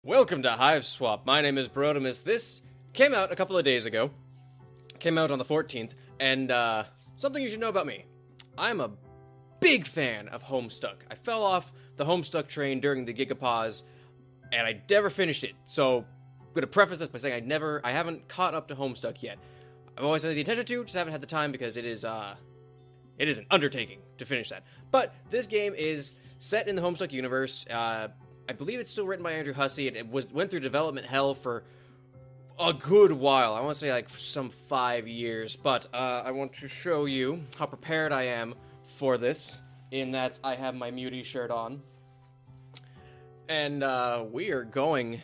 Welcome to Hiveswap. My name is Brotimus. This came out a couple of days ago. Came out on the 14th, and something you should know about me. I'm a big fan of Homestuck. I fell off the Homestuck train during the Gigapause, and I never finished it. So, I'm going to preface this by saying I haven't caught up to Homestuck yet. I've always had the intention to, just haven't had the time because it is an undertaking to finish that. But this game is set in the Homestuck universe. I believe it's still written by Andrew Hussie. It went through development hell for a good while. I want to say like some 5 years. But I want to show you how prepared I am for this, in that I have my Muty shirt on. And we are going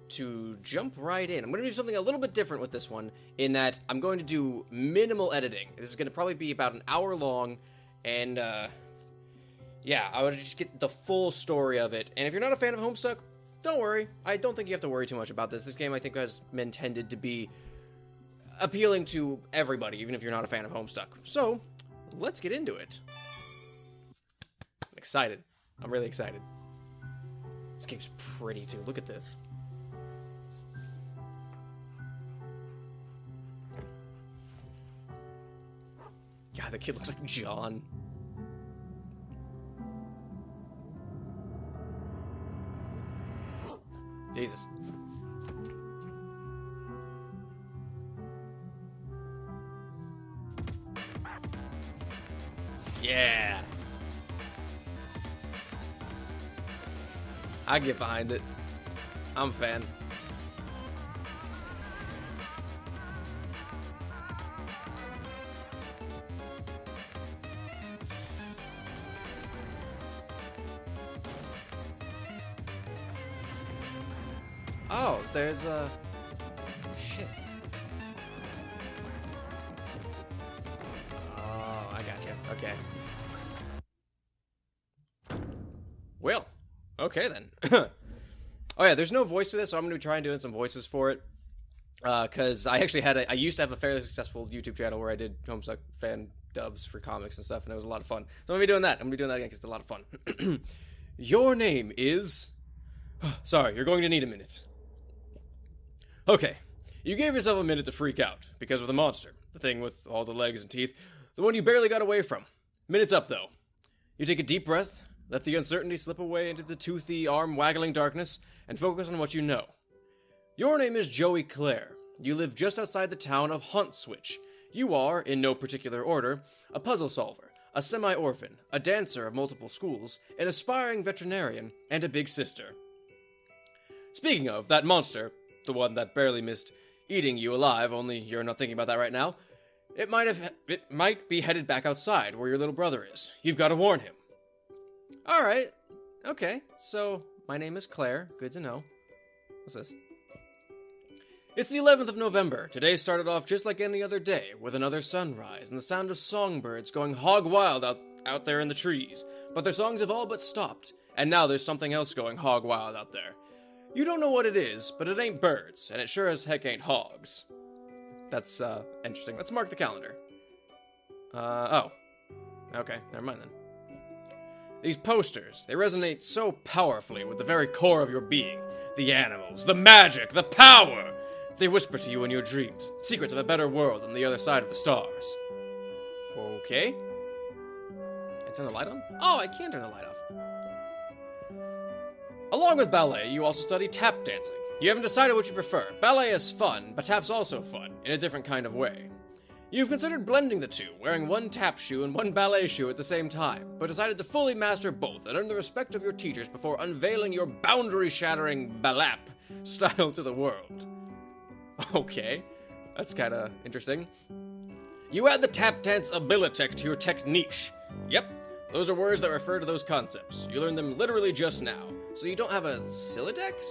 to jump right in. I'm going to do something a little bit different with this one, in that I'm going to do minimal editing. This is going to probably be about an hour long, and yeah, I would just get the full story of it. And if you're not a fan of Homestuck, don't worry. I don't think you have to worry too much about this. This game, I think, has been intended to be appealing to everybody, even if you're not a fan of Homestuck. So, let's get into it. I'm excited. I'm really excited. This game's pretty, too. Look at this. God, the kid looks like John. Jesus. Yeah. I get behind it. I'm a fan. Oh, there's a... shit. Oh, I got you. Okay. Well, okay then. Oh yeah, there's no voice to this, so I'm going to try and doing some voices for it. Because I actually I used to have a fairly successful YouTube channel where I did Homestuck fan dubs for comics and stuff, and it was a lot of fun. So I'm going to be doing that. I'm going to be doing that again because it's a lot of fun. Your name is... Sorry, you're going to need a minute. Okay, you gave yourself a minute to freak out, because of the monster, the thing with all the legs and teeth, the one you barely got away from. Minute's up, though. You take a deep breath, let the uncertainty slip away into the toothy, arm-waggling darkness, and focus on what you know. Your name is Joey Clare. You live just outside the town of Hauntswitch. You are, in no particular order, a puzzle solver, a semi-orphan, a dancer of multiple schools, an aspiring veterinarian, and a big sister. Speaking of, that monster... the one that barely missed eating you alive, only you're not thinking about that right now. It might be headed back outside, where your little brother is. You've got to warn him. Alright. Okay. So, my name is Claire. Good to know. What's this? It's the 11th of November. Today started off just like any other day, with another sunrise and the sound of songbirds going hog wild out there in the trees. But their songs have all but stopped, and now there's something else going hog wild out there. You don't know what it is, but it ain't birds, and it sure as heck ain't hogs. That's, interesting. Let's mark the calendar. Oh. Okay, never mind then. These posters, they resonate so powerfully with the very core of your being. The animals, the magic, the power! They whisper to you in your dreams, secrets of a better world than the other side of the stars. Okay. Can I turn the light on? Oh, I can turn the light off. Along with ballet, you also study tap dancing. You haven't decided what you prefer. Ballet is fun, but tap's also fun, in a different kind of way. You've considered blending the two, wearing one tap shoe and one ballet shoe at the same time, but decided to fully master both and earn the respect of your teachers before unveiling your boundary-shattering balap style to the world. Okay, that's kinda interesting. You add the tap dance abilitech to your technique. Yep, those are words that refer to those concepts. You learned them literally just now. So you don't have a Silodex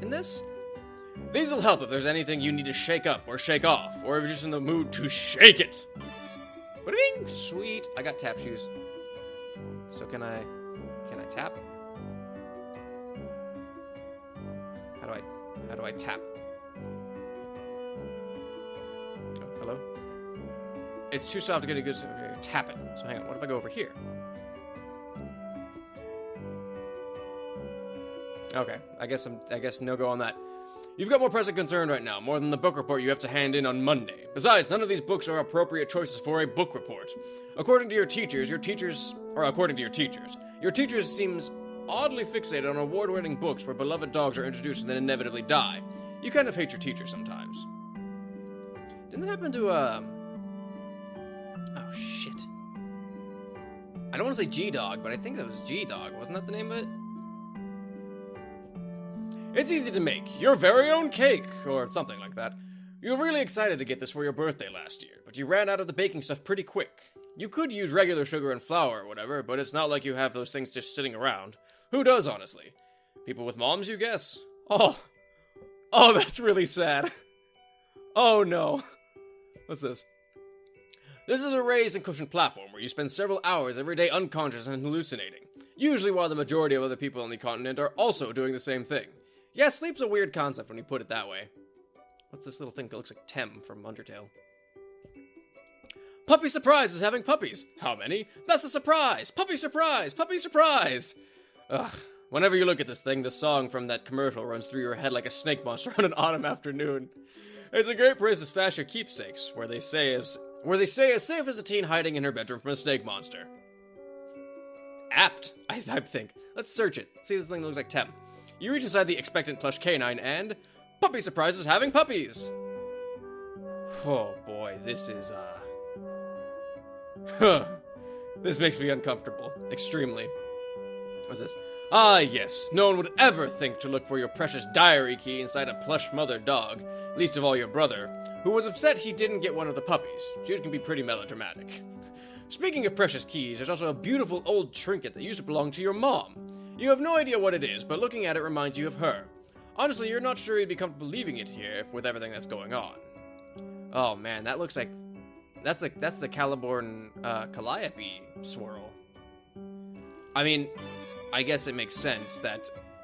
in this? These will help if there's anything you need to shake up or shake off, or if you're just in the mood to shake it. Ba-ding! Sweet. I got tap shoes. So can I tap? How do I tap? Oh, hello? It's too soft to get a good tap it. So hang on, what if I go over here? Okay, I guess no go on that. You've got more pressing concern right now, more than the book report you have to hand in on Monday. Besides, none of these books are appropriate choices for a book report. According to your teachers seems oddly fixated on award-winning books where beloved dogs are introduced and then inevitably die. You kind of hate your teacher sometimes. Didn't that happen to, Oh, shit. I don't want to say G-Dog, but I think that was G-Dog. Wasn't that the name of it? It's easy to make. Your very own cake, or something like that. You were really excited to get this for your birthday last year, but you ran out of the baking stuff pretty quick. You could use regular sugar and flour or whatever, but it's not like you have those things just sitting around. Who does, honestly? People with moms, you guess? Oh, that's really sad. Oh, no. What's this? This is a raised and cushioned platform where you spend several hours every day unconscious and hallucinating. Usually while the majority of other people on the continent are also doing the same thing. Yeah, sleep's a weird concept when you put it that way. What's this little thing that looks like Tem from Undertale? Puppy Surprise is having puppies. How many? That's a surprise! Puppy Surprise! Puppy Surprise! Ugh. Whenever you look at this thing, the song from that commercial runs through your head like a snake monster on an autumn afternoon. It's a great place to stash your keepsakes, where they stay as safe as a teen hiding in her bedroom from a snake monster. Apt, I think. Let's search it. See, this thing looks like Tem. You reach inside the expectant plush canine and... Puppy Surprise is having puppies! Oh boy, this is, This makes me uncomfortable. Extremely. What's this? Ah, yes. No one would ever think to look for your precious diary key inside a plush mother dog, least of all your brother, who was upset he didn't get one of the puppies. Jude can be pretty melodramatic. Speaking of precious keys, there's also a beautiful old trinket that used to belong to your mom. You have no idea what it is, but looking at it reminds you of her. Honestly, you're not sure you'd be comfortable leaving it here with everything that's going on. Oh man, that looks like... That's the Caliborn, Calliope swirl. I mean, I guess it makes sense that...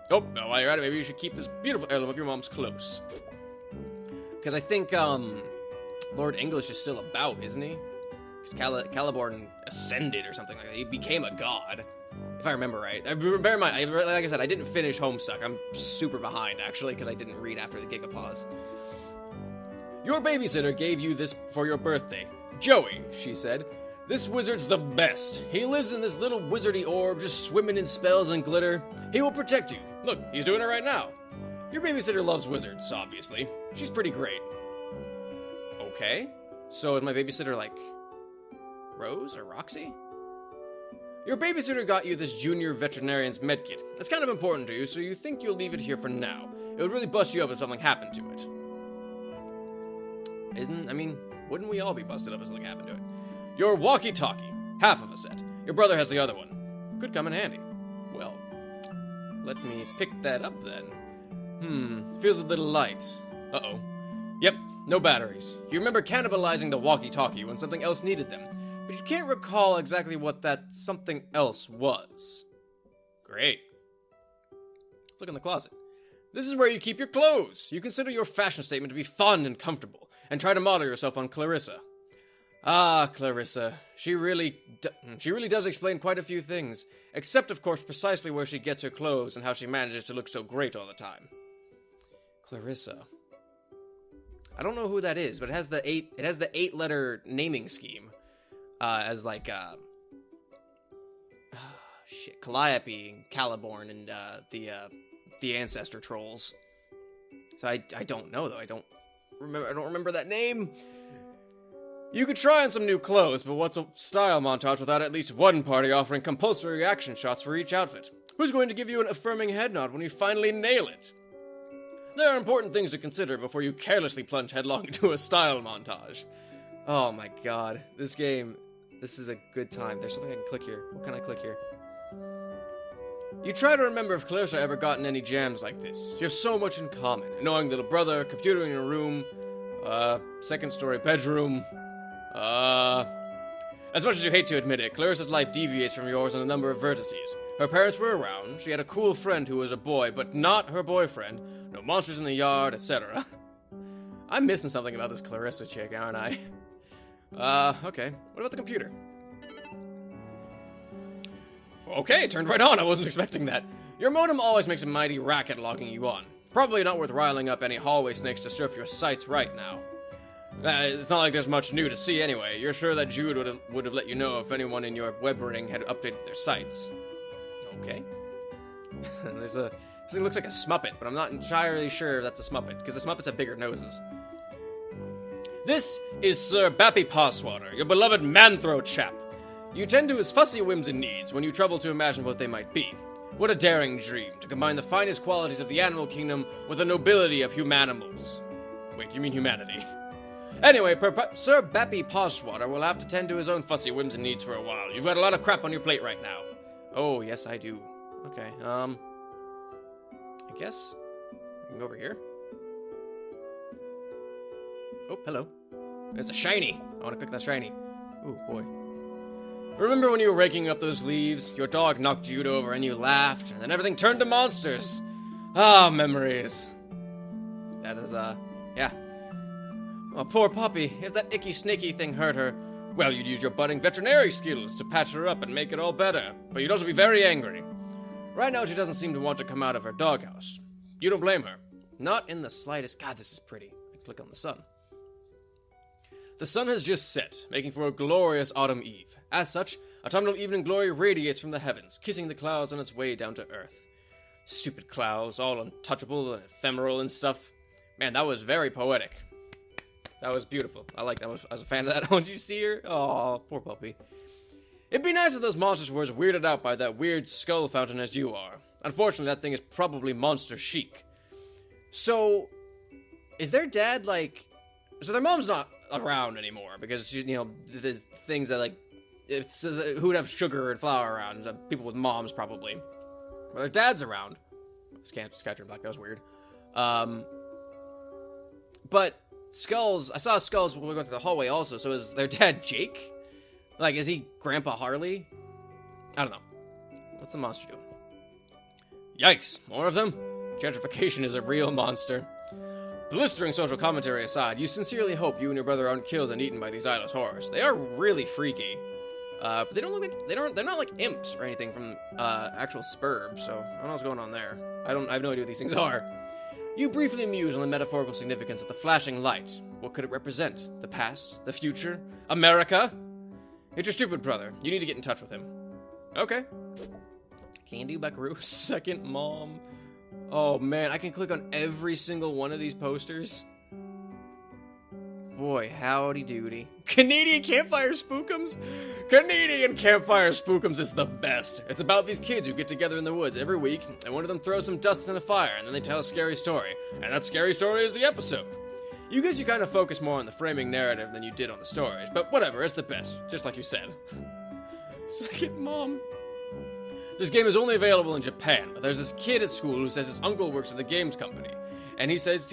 Oh, no, while you're at it, maybe you should keep this beautiful heirloom of your mom's close. Because I think, Lord English is still about, isn't he? Because Caliborn ascended or something like that. He became a god. If I remember right. Bear in mind, like I said, I didn't finish Homestuck. I'm super behind, actually, because I didn't read after the Gigapause. Your babysitter gave you this for your birthday. Joey, she said. This wizard's the best. He lives in this little wizardy orb, just swimming in spells and glitter. He will protect you. Look, he's doing it right now. Your babysitter loves wizards, obviously. She's pretty great. Okay. So is my babysitter like... Rose or Roxy? Your babysitter got you this junior veterinarian's medkit. It's kind of important to you, so you think you'll leave it here for now. It would really bust you up if something happened to it. Wouldn't we all be busted up if something happened to it? Your walkie-talkie. Half of a set. Your brother has the other one. Could come in handy. Well, let me pick that up then. Feels a little light. Uh-oh. Yep, no batteries. You remember cannibalizing the walkie-talkie when something else needed them, but you can't recall exactly what that something else was. Great. Let's look in the closet. This is where you keep your clothes. You consider your fashion statement to be fun and comfortable, and try to model yourself on Clarissa. Ah, Clarissa. She really does explain quite a few things, except, of course, precisely where she gets her clothes and how she manages to look so great all the time. Clarissa. I don't know who that is, but it has the 8-letter naming scheme. As like, Calliope and Caliborn and, the ancestor trolls. So I don't know, though. I don't remember that name. You could try on some new clothes, but what's a style montage without at least one party offering compulsory reaction shots for each outfit? Who's going to give you an affirming head nod when you finally nail it? There are important things to consider before you carelessly plunge headlong into a style montage. Oh my god, this game, this is a good time. There's something I can click here. What can I click here? You try to remember if Clarissa ever gotten any jams like this. You have so much in common. Annoying little brother, computer in your room, second-story bedroom. As much as you hate to admit it, Clarissa's life deviates from yours on a number of vertices. Her parents were around, she had a cool friend who was a boy, but not her boyfriend, no monsters in the yard, etc. I'm missing something about this Clarissa chick, aren't I? Okay. What about the computer? Okay, it turned right on. I wasn't expecting that. Your modem always makes a mighty racket logging you on. Probably not worth riling up any hallway snakes to surf your sites right now. It's not like there's much new to see anyway. You're sure that Jude would have let you know if anyone in your web ring had updated their sites. Okay. This thing looks like a Smuppet, but I'm not entirely sure if that's a Smuppet, because the Smuppets have bigger noses. This is Sir Bappy Pawswater, your beloved man-throw chap. You tend to his fussy whims and needs when you trouble to imagine what they might be. What a daring dream, to combine the finest qualities of the animal kingdom with the nobility of humanimals. Wait, you mean humanity? Anyway, Sir Bappy Pawswater will have to tend to his own fussy whims and needs for a while. You've got a lot of crap on your plate right now. Oh, yes, I do. Okay, I guess I can go over here. Oh, hello. There's a shiny. I want to click that shiny. Oh, boy. Remember when you were raking up those leaves? Your dog knocked Jude over and you laughed, and then everything turned to monsters. Ah, memories. That is, yeah. Oh, poor puppy. If that icky snaky thing hurt her, well, you'd use your budding veterinary skills to patch her up and make it all better. But you'd also be very angry. Right now, she doesn't seem to want to come out of her doghouse. You don't blame her. Not in the slightest. God, this is pretty. I click on the sun. The sun has just set, making for a glorious autumn eve. As such, autumnal evening glory radiates from the heavens, kissing the clouds on its way down to earth. Stupid clouds, all untouchable and ephemeral and stuff. Man, that was very poetic. That was beautiful. I was a fan of that. Did you see her? Oh, poor puppy. It'd be nice if those monsters were as weirded out by that weird skull fountain as you are. Unfortunately, that thing is probably monster chic. So, is their dad, like... So their mom's not around anymore, because, there's things that, like... who would have sugar and flour around? People with moms, probably. But their dad's around. Scatter Black, that was weird. But Skulls... I saw Skulls when we went through the hallway also, so is their dad Jake? Like, is he Grandpa Harley? I don't know. What's the monster doing? Yikes, more of them? Gentrification is a real monster. Blistering social commentary aside, you sincerely hope you and your brother aren't killed and eaten by these eyeless horrors. They are really freaky. But they don't look like, they're not like imps or anything from, actual spurbs, so I don't know what's going on there. I have no idea what these things are. You briefly muse on the metaphorical significance of the flashing light. What could it represent? The past? The future? America? It's your stupid brother. You need to get in touch with him. Okay. Can you do Buckaroo? Second mom. Oh man, I can click on every single one of these posters. Boy, howdy doody. Canadian Campfire Spookums? Canadian Campfire Spookums is the best. It's about these kids who get together in the woods every week, and one of them throws some dust in a fire, and then they tell a scary story. And that scary story is the episode. You guess you kind of focus more on the framing narrative than you did on the stories, but whatever, it's the best, just like you said. Second mom. This game is only available in Japan, but there's this kid at school who says his uncle works at the games company, and he says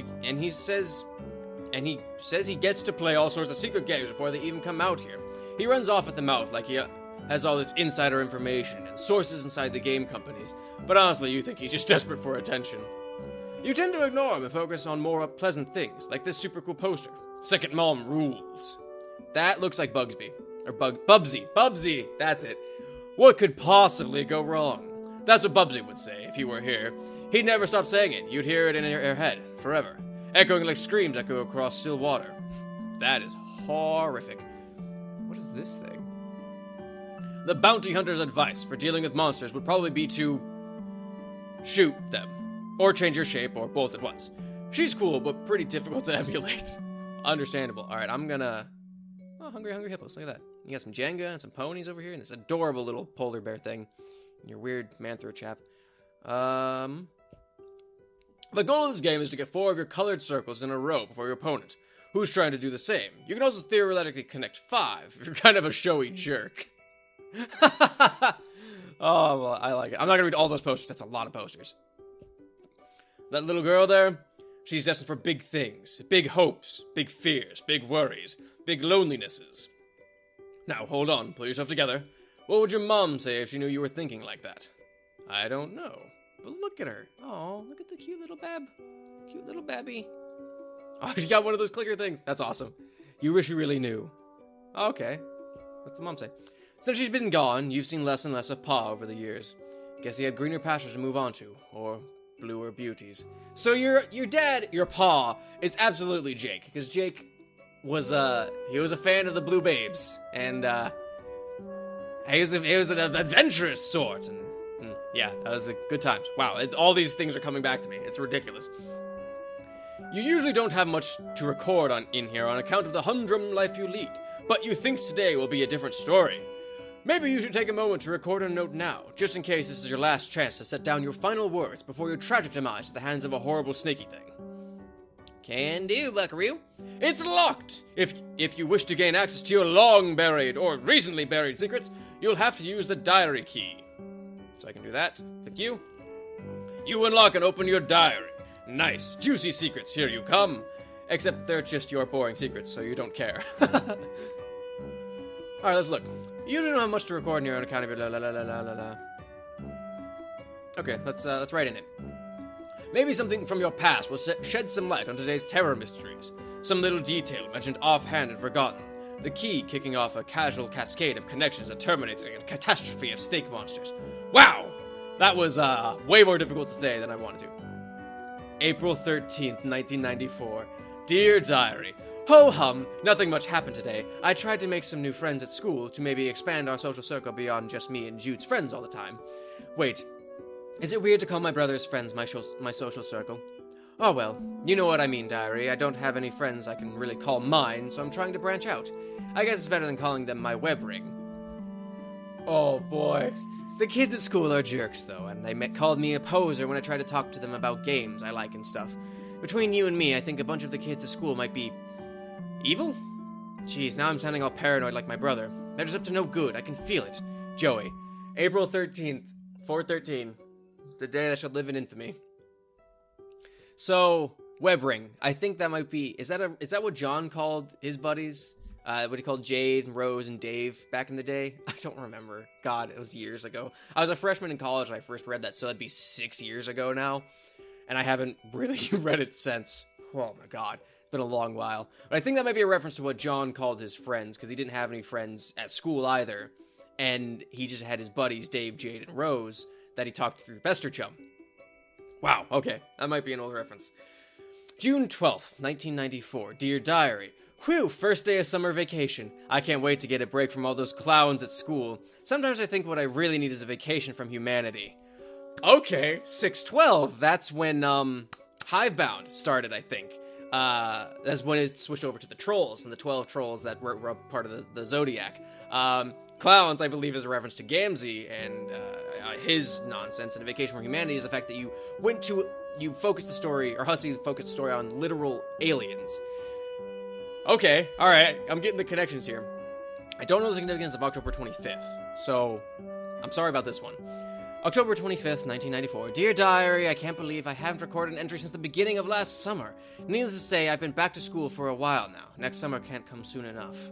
he gets to play all sorts of secret games before they even come out here. He runs off at the mouth like he has all this insider information and sources inside the game companies, but honestly, you think he's just desperate for attention. You tend to ignore him and focus on more pleasant things, like this super cool poster. Second mom rules. That looks like Bugsby. Or Bubsy. Bubsy! That's it. What could possibly go wrong? That's what Bubsy would say if he were here. He'd never stop saying it. You'd hear it in your head, forever. Echoing like screams echo across still water. That is horrific. What is this thing? The bounty hunter's advice for dealing with monsters would probably be to shoot them. Or change your shape, or both at once. She's cool, but pretty difficult to emulate. Understandable. Alright, I'm gonna... Oh, hungry hippos. Look at that. You got some Jenga and some ponies over here, and this adorable little polar bear thing. And your weird man-throw chap. The goal of this game is to get 4 of your colored circles in a row before your opponent, who's trying to do the same. You can also theoretically connect 5, if you're kind of a showy jerk. Oh, well, I like it. I'm not gonna read all those posters. That's a lot of posters. That little girl there, she's destined for big things, big hopes, big fears, big worries, big lonelinesses. Now, hold on, pull yourself together. What would your mom say if she knew you were thinking like that? I don't know, but look at her. Oh, look at the cute little bab. Cute little babby. Oh, she got one of those clicker things. That's awesome. You wish you really knew. Okay, what's the mom say? Since she's been gone, you've seen less and less of Pa over the years. Guess he had greener pastures to move on to, or bluer beauties. So your dad, your pa, is absolutely Jake, because Jake was he was a fan of the Blue Babes, and he was an adventurous sort, and yeah, that was a good times. Wow, all these things are coming back to me. It's ridiculous. You usually don't have much to record in here on account of the humdrum life you lead, but you think today will be a different story. Maybe you should take a moment to record a note now, just in case this is your last chance to set down your final words before your tragic demise at the hands of a horrible snaky thing. Can do, buckaroo. It's locked! If you wish to gain access to your long-buried or recently buried secrets, you'll have to use the diary key. So I can do that. Thank you. You unlock and open your diary. Nice, juicy secrets, here you come. Except they're just your boring secrets, so you don't care. Alright, let's look. You don't have much to record in your own account of your la. Okay, let's write in it. Maybe something from your past will shed some light on today's terror mysteries. Some little detail mentioned offhand and forgotten. The key kicking off a casual cascade of connections that terminated in a catastrophe of snake monsters. Wow! That was way more difficult to say than I wanted to. April 13th, 1994. Dear Diary. Ho-hum, nothing much happened today. I tried to make some new friends at school to maybe expand our social circle beyond just me and Jude's friends all the time. Wait, is it weird to call my brother's friends my social circle? Oh well, you know what I mean, Diary. I don't have any friends I can really call mine, so I'm trying to branch out. I guess it's better than calling them my web ring. Oh boy. The kids at school are jerks, though, and they called me a poser when I tried to talk to them about games I like and stuff. Between you and me, I think a bunch of the kids at school might be evil? Jeez, now I'm sounding all paranoid like my brother. They're just up to no good. I can feel it. Joey. April 13th, 4/13. The day that shall live in infamy. So, web ring. I think that might be... Is that what John called his buddies? What he called Jade, and Rose, and Dave back in the day? I don't remember. God, it was years ago. I was a freshman in college when I first read that, so that'd be 6 years ago now. And I haven't really read it since. Oh my god. Been a long while. But I think that might be a reference to what John called his friends, because he didn't have any friends at school either, and he just had his buddies, Dave, Jade, and Rose, that he talked through Bester Chum. Wow, okay, that might be an old reference. June 12th, 1994. Dear Diary. Whew, first day of summer vacation. I can't wait to get a break from all those clowns at school. Sometimes I think what I really need is a vacation from humanity. Okay, 6/12, that's when, Hivebound started, I think. That's when it switched over to the trolls, and the 12 trolls that were part of the Zodiac. Clowns, I believe, is a reference to Gamzee and his nonsense, and a vacation from humanity is the fact that you focused the story, or Hussie focused the story on literal aliens. Okay, alright, I'm getting the connections here. I don't know the significance of October 25th, so I'm sorry about this one. October 25th, 1994. Dear Diary, I can't believe I haven't recorded an entry since the beginning of last summer. Needless to say, I've been back to school for a while now. Next summer can't come soon enough.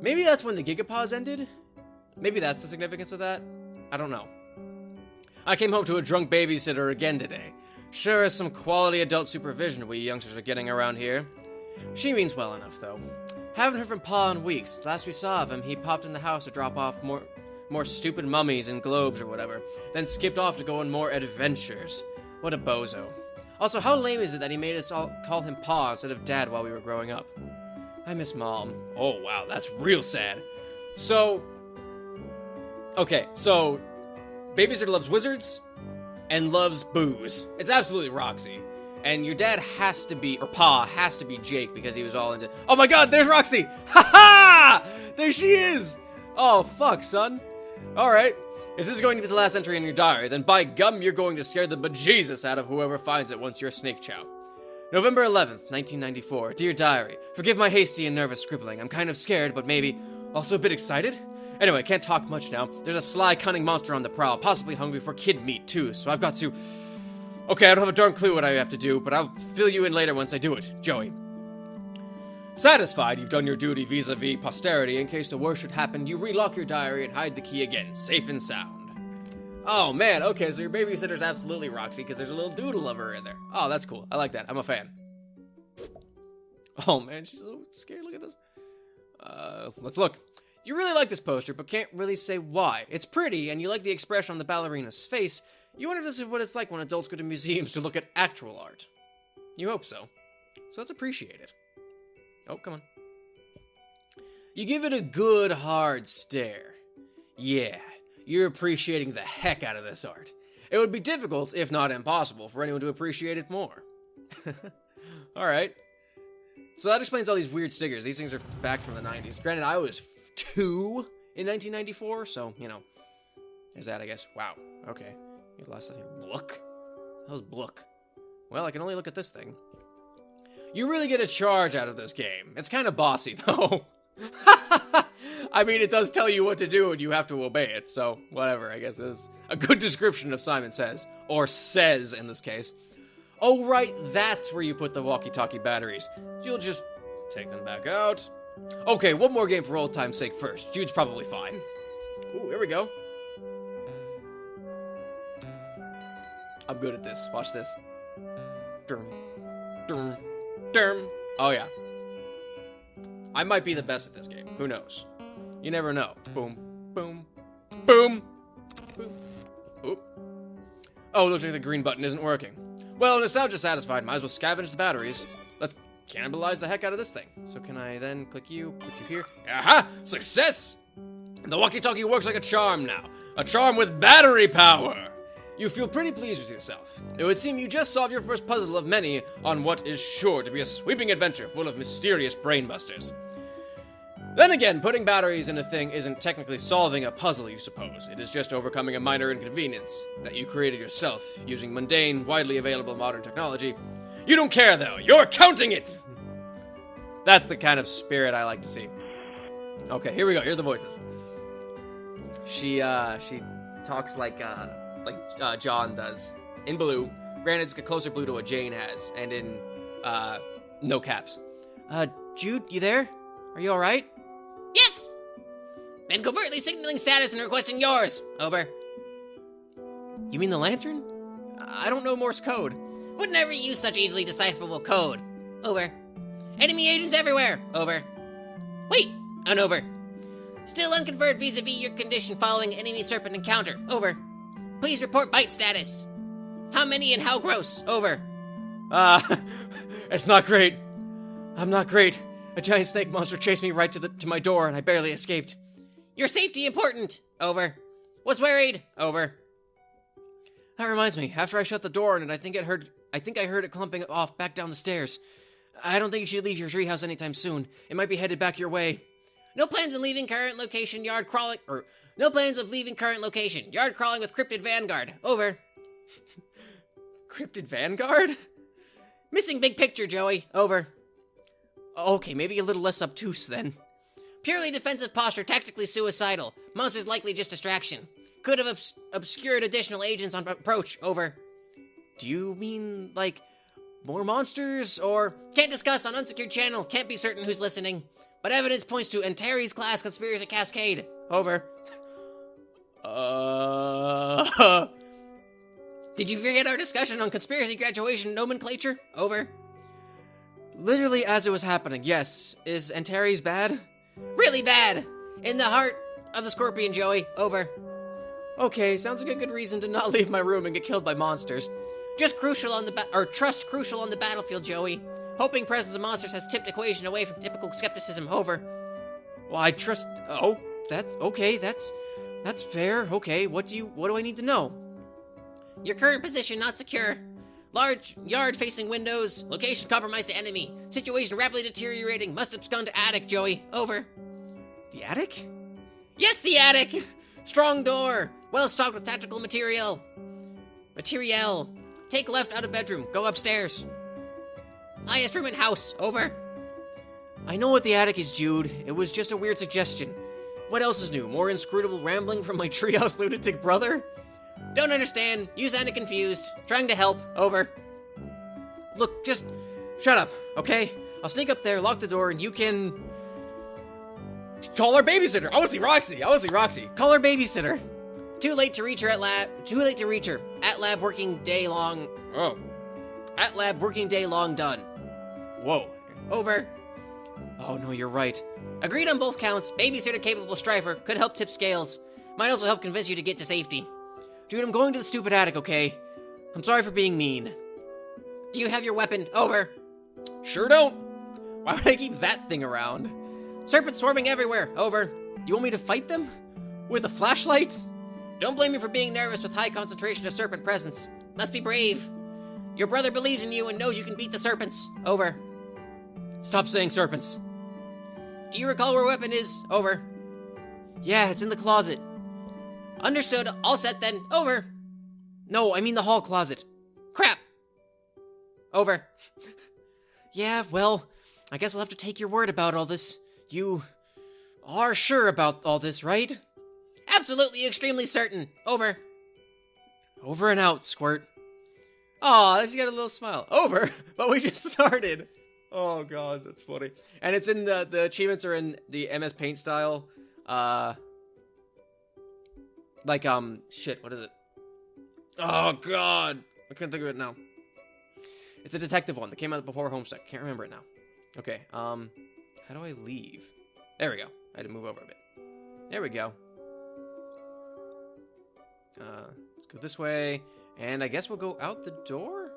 Maybe that's when the Gigapause ended? Maybe that's the significance of that? I don't know. I came home to a drunk babysitter again today. Sure is some quality adult supervision we youngsters are getting around here. She means well enough, though. Haven't heard from Pa in weeks. Last we saw of him, he popped in the house to drop off more stupid mummies and globes or whatever, then skipped off to go on more adventures. What a bozo. Also, how lame is it that he made us all call him Pa instead of Dad while we were growing up? I miss Mom. Oh, wow, that's real sad. So, okay, so, Babysitter loves wizards and loves booze. It's absolutely Roxy. And your dad has to be, or Pa has to be Jake because he was all into... Oh my god, there's Roxy! Ha-ha! There she is! Oh, fuck, son. Alright. If this is going to be the last entry in your diary, then by gum, you're going to scare the bejesus out of whoever finds it once you're snake chow. November 11th, 1994. Dear Diary, forgive my hasty and nervous scribbling. I'm kind of scared, but maybe also a bit excited? Anyway, can't talk much now. There's a sly, cunning monster on the prowl, possibly hungry for kid meat, too, so I've got to... Okay, I don't have a darn clue what I have to do, but I'll fill you in later once I do it. Joey. Satisfied you've done your duty vis-a-vis posterity, in case the worst should happen, you relock your diary and hide the key again, safe and sound. Oh man, okay, so your babysitter's absolutely Roxy, because there's a little doodle of her in there. Oh, that's cool. I like that. I'm a fan. Oh man, she's so scared. Look at this. Let's look. You really like this poster, but can't really say why. It's pretty, and you like the expression on the ballerina's face. You wonder if this is what it's like when adults go to museums to look at actual art. You hope so. So let's appreciate it. Oh, come on. You give it a good, hard stare. Yeah, you're appreciating the heck out of this art. It would be difficult, if not impossible, for anyone to appreciate it more. Alright. So that explains all these weird stickers. These things are back from the 90s. Granted, I was 2 in 1994, so, you know. There's that, I guess. Wow. Okay. You have a lot of stuff here. Blook? How's Blook? Well, I can only look at this thing. You really get a charge out of this game. It's kind of bossy, though. I mean, it does tell you what to do, and you have to obey it, so whatever, I guess is a good description of Simon Says. Or says, in this case. Oh, right, that's where you put the walkie-talkie batteries. You'll just take them back out. Okay, one more game for old time's sake first. Jude's probably fine. Ooh, here we go. I'm good at this. Watch this. Durm. Durm. Durm. Oh, yeah. I might be the best at this game. Who knows? You never know. Boom. Boom. Boom. Boom. Oop. Oh, looks like the green button isn't working. Well, nostalgia satisfied. Might as well scavenge the batteries. Let's cannibalize the heck out of this thing. So can I then click you, put you here? Aha! Success! The walkie-talkie works like a charm now. A charm with battery power! You feel pretty pleased with yourself. It would seem you just solved your first puzzle of many on what is sure to be a sweeping adventure full of mysterious brainbusters. Then again, putting batteries in a thing isn't technically solving a puzzle, you suppose. It is just overcoming a minor inconvenience that you created yourself, using mundane, widely available modern technology. You don't care, though. You're counting it! That's the kind of spirit I like to see. Okay, here we go. Here are the voices. She talks like John does. In blue. Granted, it's a closer blue to what Jane has. And in, no caps. Jude, you there? Are you alright? Yes! Been covertly signaling status and requesting yours. Over. You mean the lantern? I don't know Morse code. Would never use such easily decipherable code. Over. Enemy agents everywhere. Over. Wait! On over. Still unconfirmed vis-a-vis your condition following enemy serpent encounter. Over. Please report bite status. How many and how gross? Over. It's not great. I'm not great. A giant snake monster chased me right to my door, and I barely escaped. Your safety important. Over. Was worried. Over. That reminds me. After I shut the door on it, I think I heard it clumping off back down the stairs. I don't think you should leave your treehouse anytime soon. It might be headed back your way. No plans of leaving current location. Yard crawling with cryptid vanguard. Over. Cryptid vanguard? Missing big picture, Joey. Over. Okay, maybe a little less obtuse then. Purely defensive posture, tactically suicidal. Monster's likely just distraction. Could have obscured additional agents on approach. Over. Do you mean, like, more monsters, or... Can't discuss on unsecured channel. Can't be certain who's listening. But evidence points to Antares class conspiracy cascade. Over. Did you forget our discussion on conspiracy graduation nomenclature? Over. Literally as it was happening, yes. Is Antares bad? Really bad! In the heart of the scorpion, Joey. Over. Okay, sounds like a good reason to not leave my room and get killed by monsters. Trust crucial on the battlefield, Joey. Hoping presence of monsters has tipped equation away from typical skepticism. Over. Well, I trust... Oh, that's... Okay, that's fair. Okay, what do I need to know? Your current position not secure. Large yard facing windows. Location compromised to enemy. Situation rapidly deteriorating. Must abscond to attic, Joey. Over. The attic? Yes, the attic! Strong door. Well stocked with tactical material. Take left out of bedroom. Go upstairs. Highest room in house. Over. I know what the attic is, Jude. It was just a weird suggestion. What else is new? More inscrutable rambling from my treehouse lunatic brother? Don't understand. You sounded confused. Trying to help. Over. Look, just shut up, okay? I'll sneak up there, lock the door, and you can... Call our babysitter! I want to see Roxy! Call our babysitter! Too late to reach her. At lab working day long. Oh. At lab working day long done. Whoa. Over. Oh, no, you're right. Agreed on both counts. Babysitter-capable strifer could help tip scales. Might also help convince you to get to safety. Dude, I'm going to the stupid attic, okay? I'm sorry for being mean. Do you have your weapon? Over. Sure don't. Why would I keep that thing around? Serpents swarming everywhere. Over. You want me to fight them? With a flashlight? Don't blame me for being nervous with high concentration of serpent presence. Must be brave. Your brother believes in you and knows you can beat the serpents. Over. Stop saying serpents. Do you recall where weapon is? Over. Yeah, it's in the closet. Understood. All set then. Over. No, I mean the hall closet. Crap. Over. Yeah, well, I guess I'll have to take your word about all this. You are sure about all this, right? Absolutely, extremely certain. Over. Over and out, Squirt. Aw, she got a little smile. Over? But we just started. Oh, God, that's funny. And it's in the achievements are in the MS Paint style. Shit, what is it? Oh, God. I can't think of it now. It's a detective one that came out before Homestuck. Can't remember it now. Okay, how do I leave? There we go. I had to move over a bit. There we go. Let's go this way. And I guess we'll go out the door?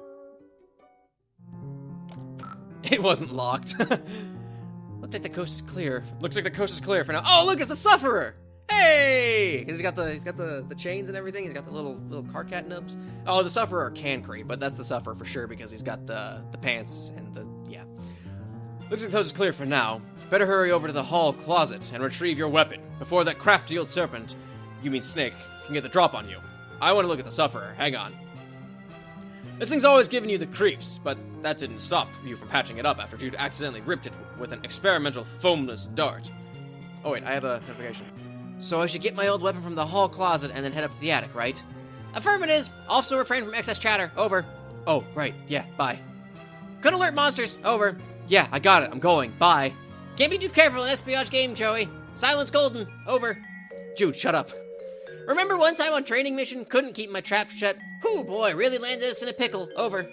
It wasn't locked. Looks like the coast is clear. Looks like the coast is clear for now. Oh, look, it's the Sufferer! Hey! He's got the chains and everything. He's got the little car cat nubs. Oh, the Sufferer can creep, but that's the Sufferer for sure because he's got the pants and the yeah. Looks like the coast is clear for now. Better hurry over to the hall closet and retrieve your weapon before that crafty old serpent, you mean snake, can get the drop on you. I want to look at the Sufferer. Hang on. This thing's always given you the creeps, but that didn't stop you from patching it up after Jude accidentally ripped it with an experimental foamless dart. Oh wait, I have a notification. So I should get my old weapon from the hall closet and then head up to the attic, right? Affirmative. Also refrain from excess chatter. Over. Oh, right. Yeah, bye. Could alert monsters. Over. Yeah, I got it. I'm going. Bye. Can't be too careful in espionage game, Joey. Silence golden. Over. Jude, shut up. Remember one time on training mission, couldn't keep my trap shut? Whoo, boy, really landed us in a pickle. Over.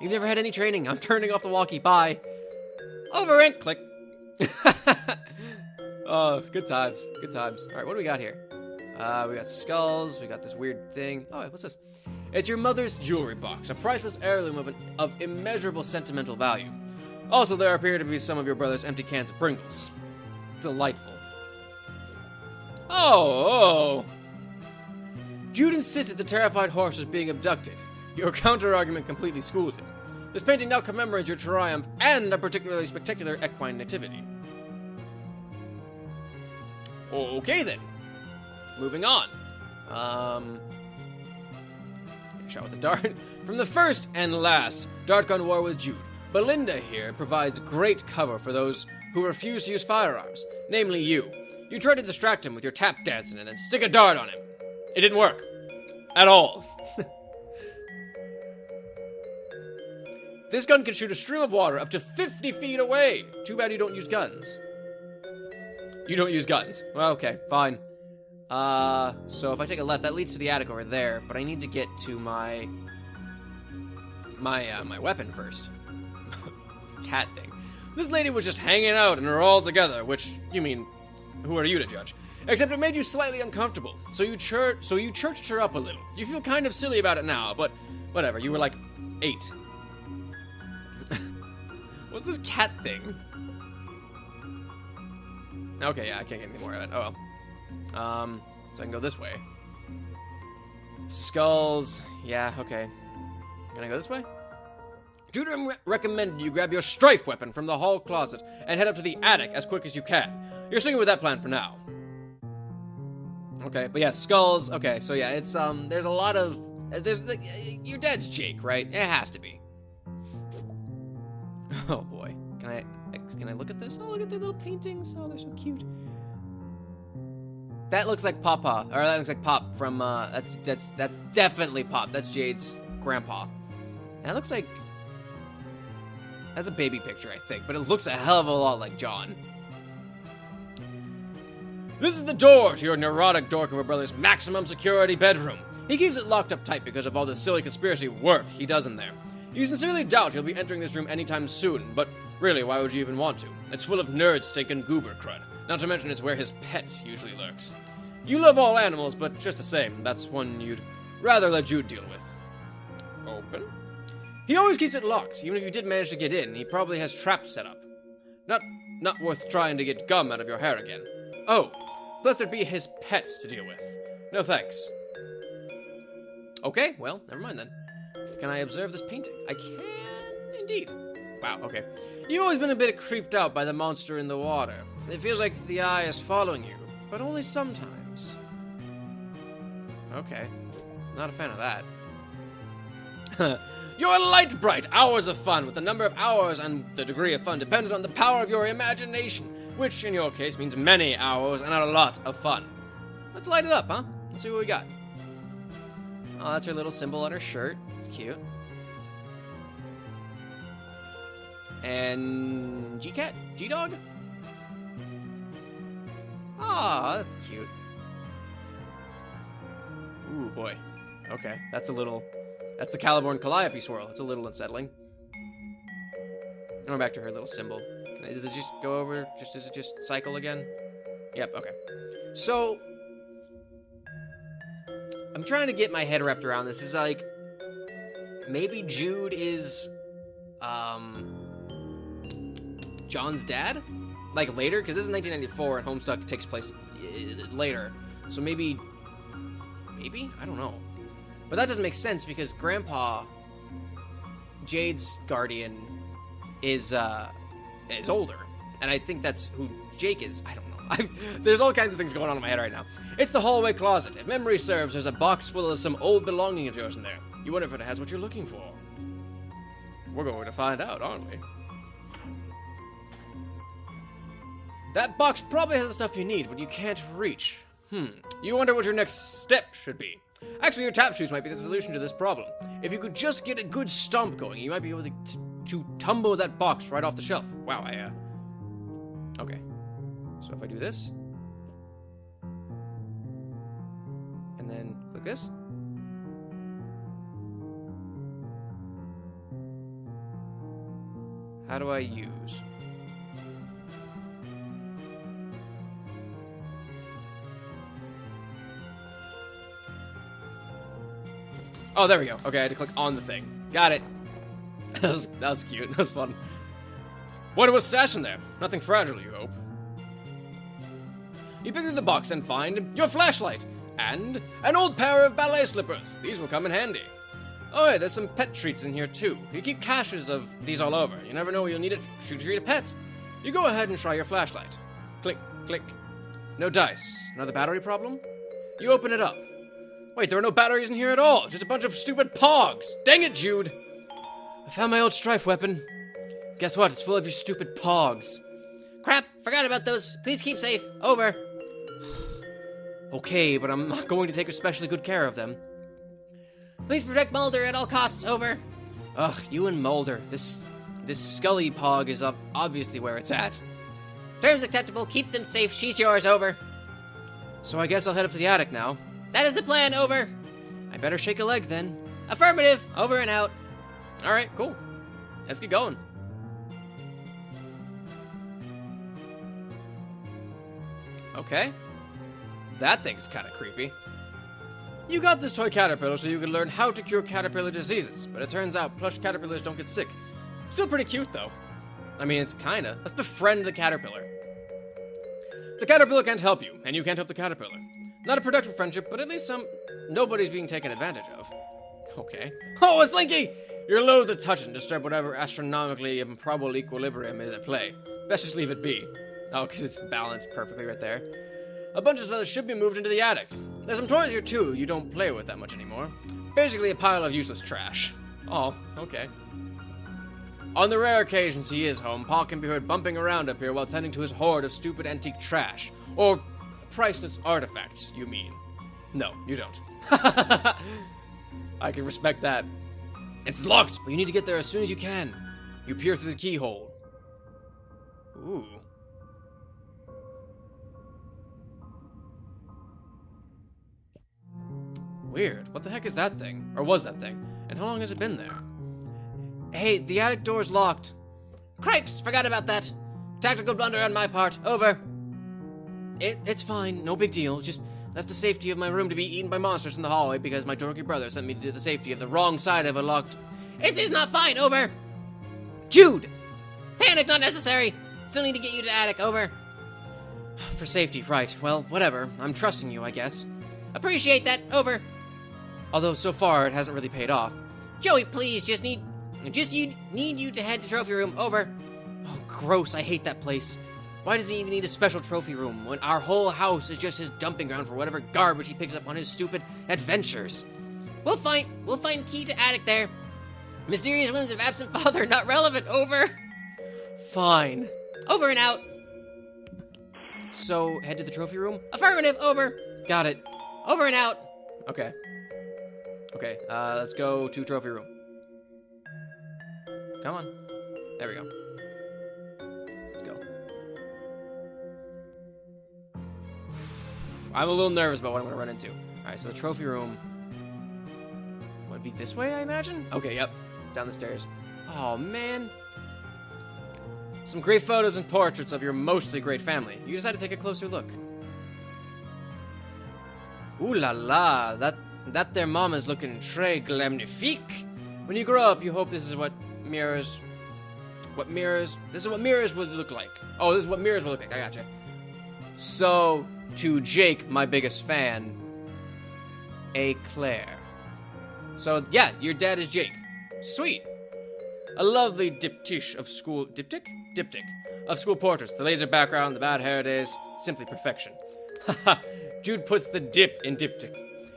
You've never had any training. I'm turning off the walkie. Bye. Over and click. Oh, good times. Good times. All right, what do we got here? We got skulls. We got this weird thing. Oh, what's this? It's your mother's jewelry box, a priceless heirloom of immeasurable sentimental value. Also, there appear to be some of your brother's empty cans of Pringles. Delightful. Oh. Jude insisted the terrified horse was being abducted. Your counter-argument completely schooled him. This painting now commemorates your triumph and a particularly spectacular equine nativity. Okay then. Moving on. Shot with a dart. From the first and last Dart Gun War with Jude, Belinda here provides great cover for those who refuse to use firearms, namely you. You try to distract him with your tap dancing and then stick a dart on him. It didn't work. At all. This gun can shoot a stream of water up to 50 feet away. Too bad you don't use guns. You don't use guns. Well, okay, fine. So if I take a left, that leads to the attic over there, but I need to get to my weapon first. This cat thing. This lady was just hanging out and we're all together, which, you mean, who are you to judge? Except it made you slightly uncomfortable, so you churched her up a little. You feel kind of silly about it now, but whatever, you were like 8. What's this cat thing? Okay, yeah, I can't get any more of it. Oh well. So I can go this way. Skulls. Yeah, okay. Can I go this way? Jude recommended you grab your strife weapon from the hall closet and head up to the attic as quick as you can. You're sticking with that plan for now. Okay, but yeah, skulls. Okay, so yeah, it's there's a lot of your dad's Jake, right? It has to be. Oh boy, can I look at this? Oh, look at the little paintings. Oh, they're so cute. That looks like Papa, or that looks like Pop from that's definitely Pop. That's Jade's grandpa. And that looks like that's a baby picture, I think, but it looks a hell of a lot like John. This is the door to your neurotic dork of a brother's maximum security bedroom. He keeps it locked up tight because of all the silly conspiracy work he does in there. You sincerely doubt he'll be entering this room anytime soon, but Really, why would you even want to? It's full of nerd stink and goober crud. Not to mention it's where his pet usually lurks. You love all animals, but just the same, that's one you'd rather let Jude deal with. Open? He always keeps it locked. Even if you did manage to get in, he probably has traps set up. Not worth trying to get gum out of your hair again. Oh, plus there'd be his pet to deal with. No thanks. Okay, well, never mind then. Can I observe this painting? I can, indeed. Wow, okay. You've always been a bit creeped out by the monster in the water. It feels like the eye is following you, but only sometimes. Okay, not a fan of that. You're light bright, hours of fun, with the number of hours and the degree of fun dependent on the power of your imagination, which in your case means many hours and a lot of fun. Let's light it up, huh? Let's see what we got. Oh, that's her little symbol on her shirt. It's cute. And G-Cat? G-Dog? Ah, that's cute. Ooh, boy. Okay, that's the Caliborn Calliope swirl. That's a little unsettling. And we're back to her little symbol. Does it just go over? Does it just cycle again? Yep, okay. So, I'm trying to get my head wrapped around this. Is like, maybe Jude is, John's dad? Like, later? Because this is 1994, and Homestuck takes place later. So maybe? I don't know. But that doesn't make sense, because Grandpa, Jade's guardian, is older. And I think that's who Jake is. I don't know. There's all kinds of things going on in my head right now. It's the hallway closet. If memory serves, there's a box full of some old belonging of yours in there. You wonder if it has what you're looking for. We're going to find out, aren't we? That box probably has the stuff you need, but you can't reach. You wonder what your next step should be. Actually, your tap shoes might be the solution to this problem. If you could just get a good stomp going, you might be able to tumble that box right off the shelf. Wow, okay. So if I do this, and then click this, how do I use? Oh, there we go. Okay, I had to click on the thing. Got it. that was cute. That was fun. What was stashed in there? Nothing fragile, you hope. You pick through the box and find your flashlight and an old pair of ballet slippers. These will come in handy. Oh, yeah, there's some pet treats in here, too. You keep caches of these all over. You never know when you'll need it to treat a pet. You go ahead and try your flashlight. Click, click. No dice. Another battery problem? You open it up. Wait, there are no batteries in here at all. Just a bunch of stupid pogs. Dang it, Jude. I found my old strife weapon. Guess what? It's full of your stupid pogs. Crap, forgot about those. Please keep safe. Over. Okay, but I'm not going to take especially good care of them. Please protect Mulder at all costs. Over. Ugh, you and Mulder. This Scully pog is up obviously where it's at. Terms acceptable. Keep them safe. She's yours. Over. So I guess I'll head up to the attic now. That is the plan. Over. I better shake a leg then. Affirmative. Over and out. Alright, cool. Let's get going. Okay. That thing's kind of creepy. You got this toy caterpillar so you could learn how to cure caterpillar diseases, but it turns out plush caterpillars don't get sick. Still pretty cute, though. I mean, it's kinda. Let's befriend the caterpillar. The caterpillar can't help you, and you can't help the caterpillar. Not a productive friendship, but at least nobody's being taken advantage of. Okay. Oh, a Slinky! You're loath to touch and disturb whatever astronomically improbable equilibrium is at play. Best just leave it be. Oh, because it's balanced perfectly right there. A bunch of feathers should be moved into the attic. There's some toys here, too, you don't play with that much anymore. Basically a pile of useless trash. Oh, okay. On the rare occasions he is home, Pa can be heard bumping around up here while tending to his hoard of stupid antique trash. Or priceless artifacts, you mean. No, you don't. I can respect that. It's locked, but you need to get there as soon as you can. You peer through the keyhole. Ooh. Weird. What the heck is that thing? Or was that thing? And how long has it been there? Hey, the attic door's locked. Cripes! Forgot about that. Tactical blunder on my part. Over. It's fine. No big deal. Just left the safety of my room to be eaten by monsters in the hallway because my dorky brother sent me to the safety of the wrong side of a locked... It is not fine. Over. Jude! Panic not necessary. Still need to get you to attic. Over. For safety, right. Well, whatever. I'm trusting you, I guess. Appreciate that. Over. Although so far it hasn't really paid off. Joey, please, need you to head to trophy room. Over. Oh, gross. I hate that place. Why does he even need a special trophy room when our whole house is just his dumping ground for whatever garbage he picks up on his stupid adventures? We'll find key to attic there. Mysterious whims of absent father not relevant. Over. Fine. Over and out. So, head to the trophy room? Affirmative. Over. Got it. Over and out. Okay. Okay, let's go to trophy room. Come on. There we go. Let's go. I'm a little nervous about what I'm going to run into. Alright, so the trophy room would be this way, I imagine? Okay, yep. Down the stairs. Oh, man. Some great photos and portraits of your mostly great family. You decided to take a closer look. Ooh la la, that their mama's looking très glamnifique. When you grow up, you hope this is what mirrors would look like. Oh, this is what mirrors would look like. I gotcha. So, to Jake, my biggest fan, a Claire. So, yeah, your dad is Jake. Sweet. A lovely diptych of school... Diptych? Diptych. Of school portraits. The laser background, the bad hair days. Simply perfection. Haha. Jude puts the dip in diptych.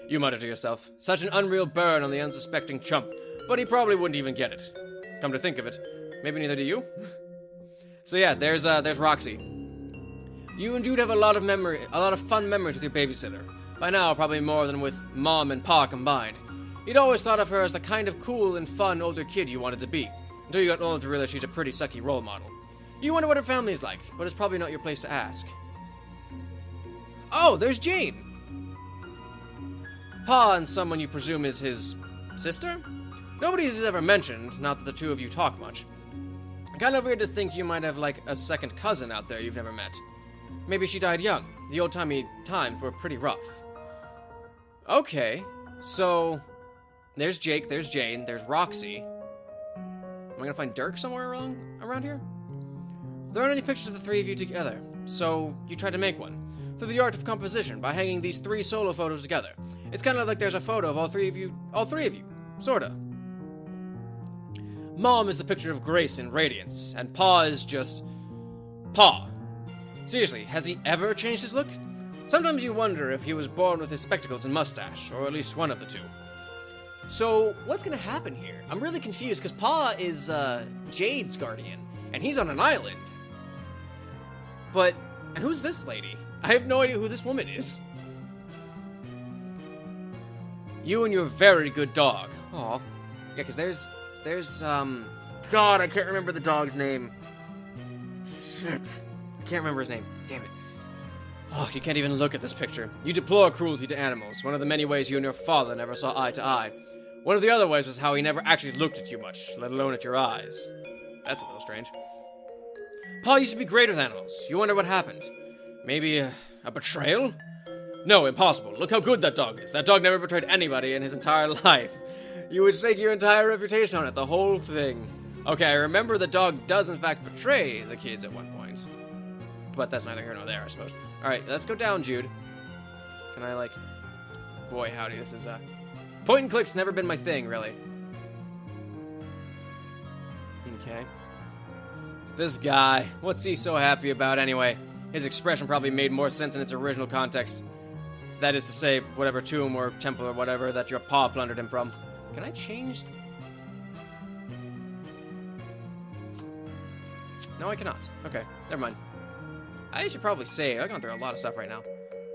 You mutter to yourself. Such an unreal burn on the unsuspecting chump. But he probably wouldn't even get it. Come to think of it. Maybe neither do you? So yeah, there's Roxy. You and Jude have a lot of fun memories with your babysitter. By now, probably more than with Mom and Pa combined. You'd always thought of her as the kind of cool and fun older kid you wanted to be, until you got old to realize she's a pretty sucky role model. You wonder what her family's like, but it's probably not your place to ask. Oh, there's Jane! Pa and someone you presume is his sister? Nobody has ever mentioned, not that the two of you talk much. Kind of weird to think you might have, like, a second cousin out there you've never met. Maybe she died young. The old-timey times were pretty rough. Okay, so... There's Jake, there's Jane, there's Roxy. Am I gonna find Dirk somewhere around here? There aren't any pictures of the three of you together, so you tried to make one. Through the art of composition, by hanging these three solo photos together. It's kind of like there's a photo of all three of you, sorta. Mom is the picture of grace and radiance, and Pa is just... Pa. Seriously, has he ever changed his look? Sometimes you wonder if he was born with his spectacles and mustache, or at least one of the two. So, what's gonna happen here? I'm really confused, because Pa is, Jade's guardian, and he's on an island. And who's this lady? I have no idea who this woman is. You and your very good dog. Aw. Yeah, because there's, God, I can't remember the dog's name. Shit. I can't remember his name. Damn it. Oh, you can't even look at this picture. You deplore cruelty to animals, one of the many ways you and your father never saw eye to eye. One of the other ways was how he never actually looked at you much, let alone at your eyes. That's a little strange. Pa used to be great with animals. You wonder what happened. Maybe a betrayal? No, impossible. Look how good that dog is. That dog never betrayed anybody in his entire life. You would stake your entire reputation on it, the whole thing. Okay, I remember the dog does in fact betray the kids at one point. But that's neither here nor there, I suppose. Alright, let's go down, Jude. Can I, like... Boy, howdy, this is, Point and click's never been my thing, really. Okay. This guy, what's he so happy about anyway? His expression probably made more sense in its original context. That is to say, whatever tomb or temple or whatever that your pa plundered him from. Can I change? No, I cannot. Okay, never mind. I should probably save. I've gone through a lot of stuff right now.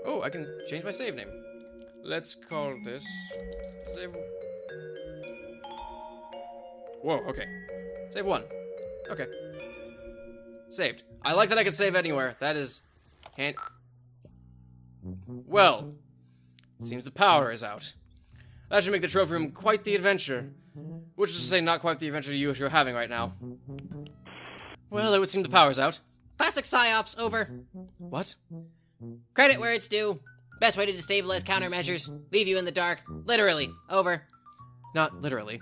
Oh, I can change my save name. Let's call this... Save... Whoa, okay. Save 1. Okay. Saved. I like that I can save anywhere. That is... Well, it seems the power is out. That should make the trophy room quite the adventure. Which is to say, not quite the adventure you're having right now. Well, it would seem the power's out. Classic psyops, over. What? Credit where it's due. Best way to destabilize countermeasures. Leave you in the dark. Literally, over. Not literally.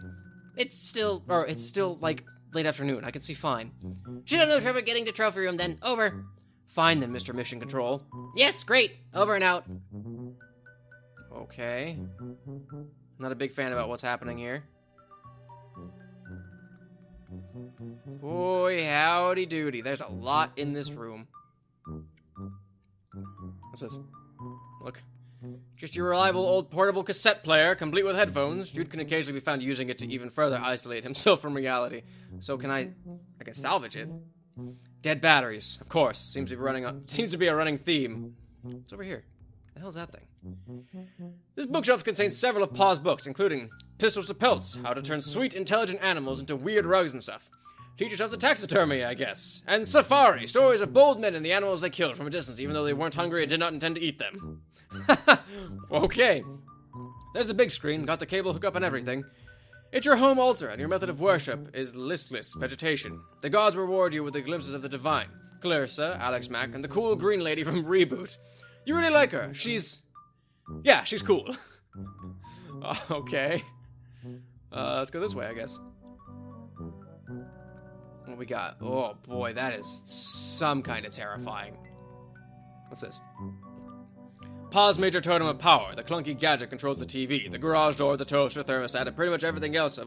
It's still... It's still, like, late afternoon. I can see fine. Should have no trouble getting to trophy room then, over. Fine then, Mr. Mission Control. Yes, great, over and out. Okay. Not a big fan about what's happening here. Boy, howdy doody. There's a lot in this room. What's this? Look. Just your reliable old portable cassette player, complete with headphones. Jude can occasionally be found using it to even further isolate himself from reality. So I can salvage it. Dead batteries, of course. Seems to be a running theme. What's over here? The hell's that thing? This bookshelf contains several of Pa's books, including Pistols to Pelts, How to Turn Sweet, Intelligent Animals into Weird Rugs and stuff. Teach yourself to taxidermy, I guess. And Safari, stories of bold men and the animals they killed from a distance, even though they weren't hungry and did not intend to eat them. Okay. There's the big screen, got the cable hook up and everything. It's your home altar, and your method of worship is listless vegetation. The gods reward you with the glimpses of the divine. Clarissa, Alex Mack, and the cool green lady from Reboot. You really like her. She's cool. Okay. Let's go this way, I guess. What we got? Oh boy, that is some kind of terrifying. What's this? Pa's major totem of power. The clunky gadget controls the TV, the garage door, the toaster, thermostat, and pretty much everything else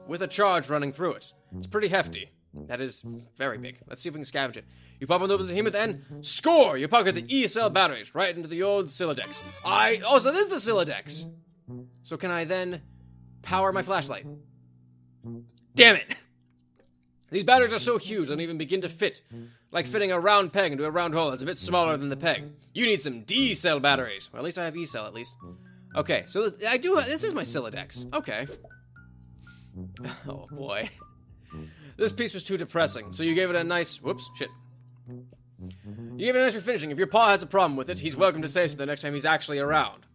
with a charge running through it. It's pretty hefty. That is very big. Let's see if we can scavenge it. You pop on the behemoth and score! You pocket the E-cell batteries right into the old Silodex. So this is the Silodex. So can I then power my flashlight? Damn it! These batteries are so huge, they don't even begin to fit. Like fitting a round peg into a round hole that's a bit smaller than the peg. You need some D-cell batteries. Well, at least I have E-cell, at least. Okay, so this is my Silodex. Okay. Oh, boy. This piece was too depressing, so you gave it a nice... Whoops, shit. You gave it a nice refinishing. If your pa has a problem with it, he's welcome to say so the next time he's actually around.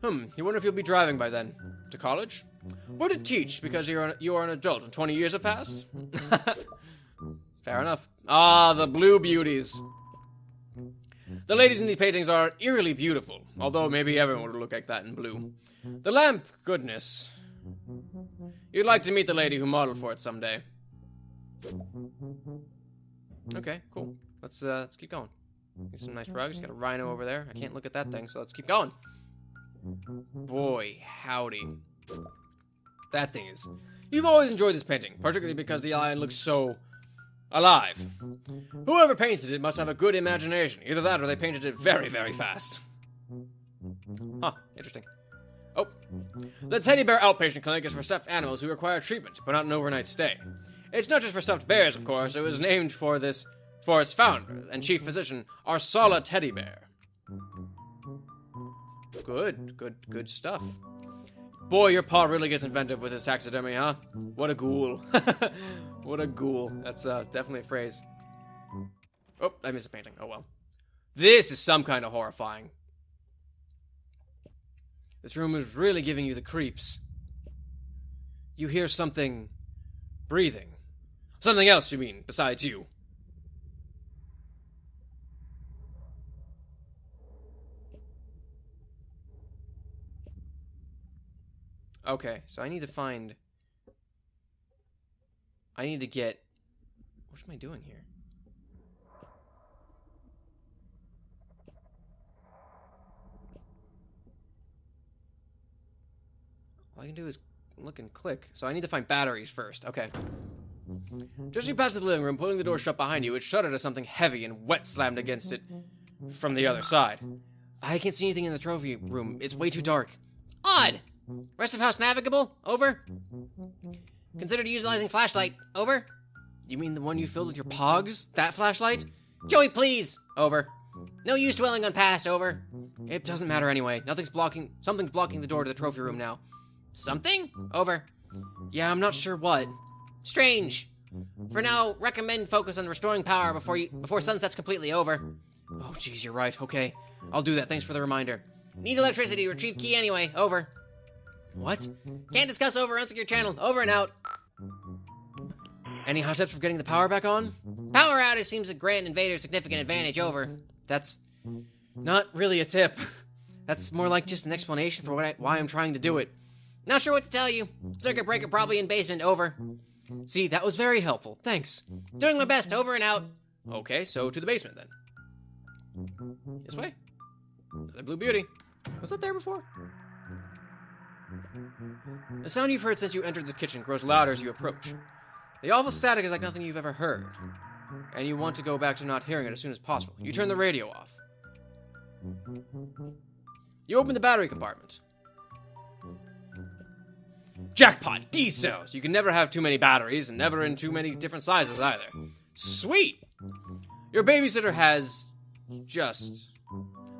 You wonder if you'll be driving by then. To college? Or to teach, because you are an adult and 20 years have passed? Fair enough. Ah, the blue beauties. The ladies in these paintings are eerily beautiful, although maybe everyone would look like that in blue. The lamp, goodness. You'd like to meet the lady who modeled for it someday. Okay, cool. Let's keep going. Get some nice rugs. Got a rhino over there. I can't look at that thing, so let's keep going. Boy, howdy. That thing is... You've always enjoyed this painting, particularly because the lion looks so... alive. Whoever painted it must have a good imagination. Either that or they painted it very, very fast. Huh, interesting. Oh. The Teddy Bear Outpatient Clinic is for stuffed animals who require treatment, but not an overnight stay. It's not just for stuffed bears, of course. It was named for its founder and chief physician, Arsala Teddy Bear. Good stuff. Boy, your pa really gets inventive with his taxidermy, huh? What a ghoul. What a ghoul. That's definitely a phrase. Oh, I missed a painting. Oh well. This is some kind of horrifying. This room is really giving you the creeps. You hear something breathing. Something else, you mean, besides you. Okay, so I need to get... What am I doing here? All I can do is look and click. So I need to find batteries first. Okay. Just as you pass the living room, pulling the door shut behind you, it shuddered as something heavy and wet slammed against it from the other side. I can't see anything in the trophy room. It's way too dark. Odd! Rest of house navigable? Over. Considered utilizing flashlight? Over. You mean the one you filled with your pogs? That flashlight? Joey, please! Over. No use dwelling on past, over. It doesn't matter anyway. Something's blocking the door to the trophy room now. Something? Over. Yeah, I'm not sure what. Strange. For now, recommend focus on restoring power before sunset's completely over. Oh, jeez, you're right. Okay. I'll do that. Thanks for the reminder. Need electricity. Retrieve key anyway. Over. What? Can't discuss over. Unsecure channel. Over and out. Any hot tips for getting the power back on? Power outage seems to grant invaders significant advantage over. That's not really a tip. That's more like just an explanation for why I'm trying to do it. Not sure what to tell you. Circuit breaker probably in basement, over. See, that was very helpful. Thanks. Doing my best, over and out. Okay, so to the basement then. This way. Another blue beauty. Was that there before? The sound you've heard since you entered the kitchen grows louder as you approach. The awful static is like nothing you've ever heard, and you want to go back to not hearing it as soon as possible. You turn the radio off. You open the battery compartment. Jackpot! D-cells! You can never have too many batteries, and never in too many different sizes either. Sweet! Your babysitter has just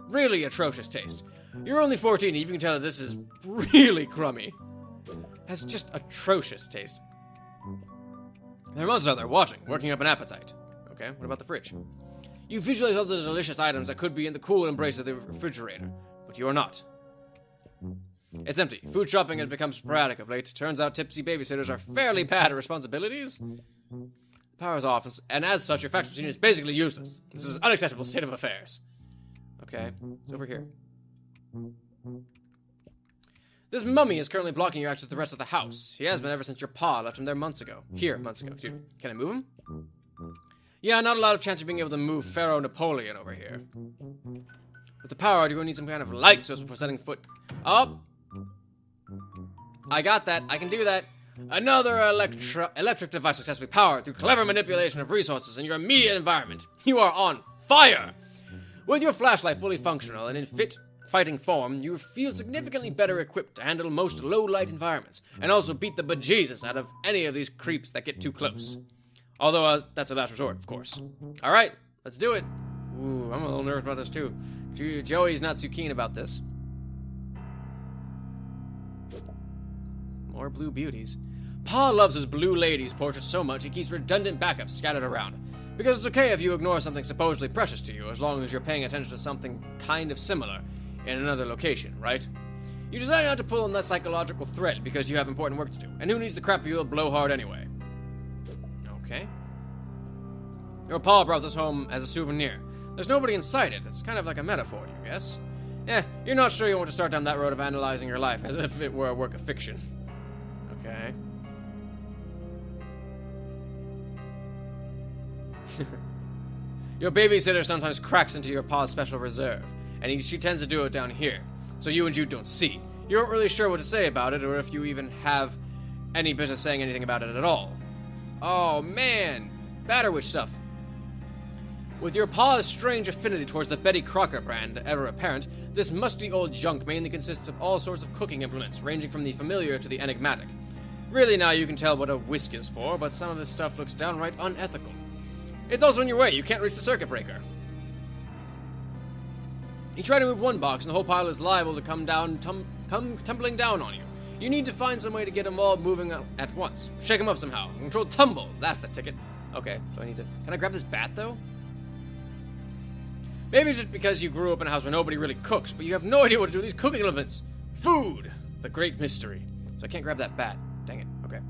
really atrocious taste. You're only 14, and you can tell that this is really crummy. Has just atrocious taste. There must others watching, working up an appetite. Okay, what about the fridge? You visualize all the delicious items that could be in the cool embrace of the refrigerator, but you are not. It's empty. Food shopping has become sporadic of late. Turns out tipsy babysitters are fairly bad at responsibilities. The power's off, and as such, your fax machine is basically useless. This is an unacceptable state of affairs. Okay, it's over here. This mummy is currently blocking your access to the rest of the house. He has been ever since your pa left him there months ago. Months ago, excuse me. Can I move him? Yeah, not a lot of chance of being able to move Pharaoh Napoleon over here. With the power, you're going to need some kind of light source before setting foot up. I got that. I can do that. Another electric device successfully powered through clever manipulation of resources in your immediate environment. You are on fire! With your flashlight fully functional and in fit fighting form, you feel significantly better equipped to handle most low-light environments, and also beat the bejesus out of any of these creeps that get too close. Although, that's a last resort, of course. Alright, let's do it. Ooh, I'm a little nervous about this, too. Joey's not too keen about this. More blue beauties. Pa loves his blue ladies portraits so much he keeps redundant backups scattered around. Because it's okay if you ignore something supposedly precious to you, as long as you're paying attention to something kind of similar in another location, right? You decide not to pull on that psychological thread because you have important work to do, and who needs the crappy old blowhard anyway? Okay. Your pa brought this home as a souvenir. There's nobody inside it. It's kind of like a metaphor, you guess? You're not sure you want to start down that road of analyzing your life as if it were a work of fiction. Okay. Your babysitter sometimes cracks into your pa's special reserve, and she tends to do it down here, so you and Jude don't see. You aren't really sure what to say about it, or if you even have any business saying anything about it at all. Oh man, Batterwitch stuff. With your pa's strange affinity towards the Betty Crocker brand ever apparent, this musty old junk mainly consists of all sorts of cooking implements, ranging from the familiar to the enigmatic. Really now you can tell what a whisk is for, but some of this stuff looks downright unethical. It's also in your way. You can't reach the circuit breaker. You try to move one box, and the whole pile is liable to come tumbling down on you. You need to find some way to get them all moving at once. Shake them up somehow. Control tumble. That's the ticket. Okay, so I need to... Can I grab this bat, though? Maybe it's just because you grew up in a house where nobody really cooks, but you have no idea what to do with these cooking elements. Food! The great mystery. So I can't grab that bat. Dang it. Okay.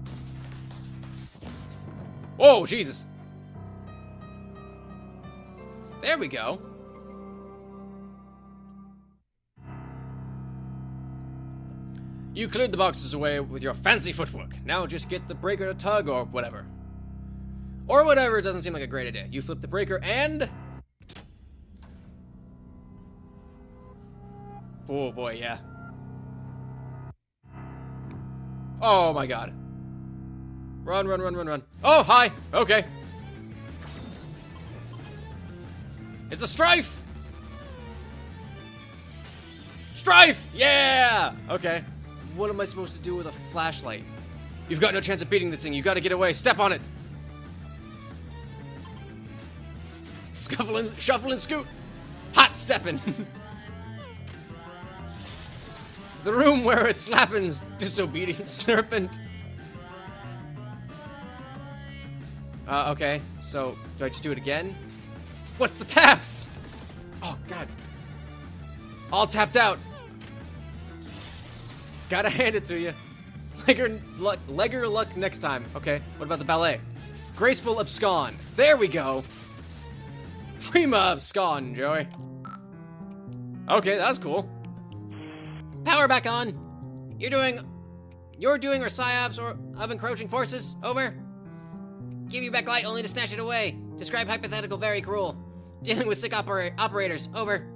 Whoa, Jesus! There we go. You cleared the boxes away with your fancy footwork. Now just get the breaker to tug or whatever. Or whatever, it doesn't seem like a great idea. You flip the breaker and... Oh boy, yeah. Oh my god. Run, run, run, run, run. Oh, hi! Okay. It's a strife! Strife! Yeah! Okay. What am I supposed to do with a flashlight? You've got no chance of beating this thing. You gotta get away. Step on it. Shuffle and scoot. Hot steppin'. The room where it slappens, disobedient serpent. Okay. So, do I just do it again? What's the taps? Oh, God. All tapped out. Gotta hand it to you. Legger luck next time. Okay, what about the ballet? Graceful abscond. There we go. Prima abscond, Joey. Okay, that's cool. Power back on. You're doing or psyops or of encroaching forces. Over. Give you back light only to snatch it away. Describe hypothetical very cruel. Dealing with sick operators. Over.